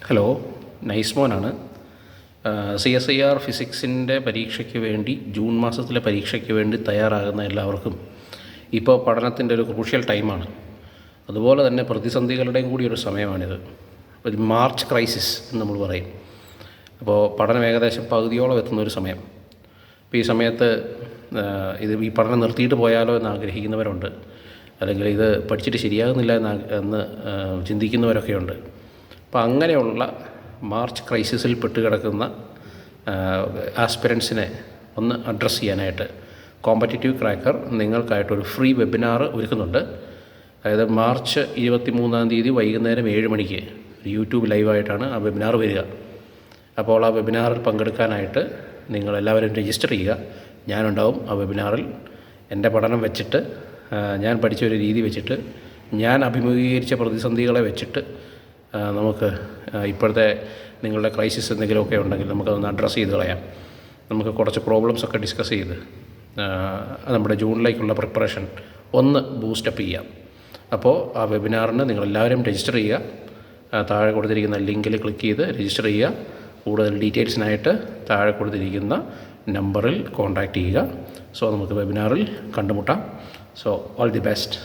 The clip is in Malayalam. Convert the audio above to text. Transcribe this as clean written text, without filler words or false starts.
ഹലോ, നൈസ് മോനാണ്. CSIR ഫിസിക്സിൻ്റെ പരീക്ഷയ്ക്ക് വേണ്ടി ജൂൺ മാസത്തിലെ പരീക്ഷയ്ക്ക് വേണ്ടി തയ്യാറാകുന്ന എല്ലാവർക്കും ഇപ്പോൾ പഠനത്തിൻ്റെ ഒരു ക്രൂഷ്യൽ ടൈമാണ്. അതുപോലെ തന്നെ പ്രതിസന്ധികളുടെയും കൂടി ഒരു സമയമാണിത്. ഒരു മാർച്ച് ക്രൈസിസ് എന്ന് നമ്മൾ പറയും. അപ്പോൾ പഠനം ഏകദേശം പകുതിയോളം എത്തുന്നൊരു സമയം. അപ്പോൾ ഈ സമയത്ത് ഈ പഠനം നിർത്തിയിട്ട് പോയാലോ എന്ന് ആഗ്രഹിക്കുന്നവരുണ്ട്, അല്ലെങ്കിൽ ഇത് പഠിച്ചിട്ട് ശരിയാകുന്നില്ല എന്ന് ചിന്തിക്കുന്നവരൊക്കെയുണ്ട്. അപ്പോൾ അങ്ങനെയുള്ള മാർച്ച് ക്രൈസിസിൽ പെട്ടുകിടക്കുന്ന ആസ്പിരൻസിനെ ഒന്ന് അഡ്രസ്സ് ചെയ്യാനായിട്ട് കോമ്പറ്റിറ്റീവ് ക്രാക്കർ നിങ്ങൾക്കായിട്ടൊരു ഫ്രീ വെബിനാർ ഒരുക്കുന്നുണ്ട്. അതായത് മാർച്ച് 23 വൈകുന്നേരം 7 മണിക്ക് യൂട്യൂബ് ലൈവായിട്ടാണ് ആ വെബിനാർ വരിക. അപ്പോൾ ആ വെബിനാറിൽ പങ്കെടുക്കാനായിട്ട് നിങ്ങളെല്ലാവരും രജിസ്റ്റർ ചെയ്യുക. ഞാനുണ്ടാവും ആ വെബിനാറിൽ. എൻ്റെ പഠനം വെച്ചിട്ട്, ഞാൻ പഠിച്ച ഒരു രീതി വെച്ചിട്ട്, ഞാൻ അഭിമുഖീകരിച്ച പ്രതിസന്ധികളെ വെച്ചിട്ട് നമുക്ക് ഇപ്പോഴത്തെ നിങ്ങളുടെ ക്രൈസിസ് എന്തെങ്കിലുമൊക്കെ ഉണ്ടെങ്കിൽ നമുക്കതൊന്ന് അഡ്രസ്സ് ചെയ്ത് കളയാം. നമുക്ക് കുറച്ച് പ്രോബ്ലംസൊക്കെ ഡിസ്കസ് ചെയ്ത് നമ്മുടെ ജൂണിലേക്കുള്ള പ്രിപ്പറേഷൻ ഒന്ന് ബൂസ്റ്റപ്പ് ചെയ്യാം. അപ്പോൾ ആ വെബിനാറിന് നിങ്ങളെല്ലാവരും രജിസ്റ്റർ ചെയ്യുക. താഴെ കൊടുത്തിരിക്കുന്ന ലിങ്കിൽ ക്ലിക്ക് ചെയ്ത് രജിസ്റ്റർ ചെയ്യുക. കൂടുതൽ ഡീറ്റെയിൽസിനായിട്ട് താഴെ കൊടുത്തിരിക്കുന്ന നമ്പറിൽ കോൺടാക്റ്റ് ചെയ്യുക. സോ നമുക്ക് വെബിനാറിൽ കണ്ടുമുട്ടാം. So all the best.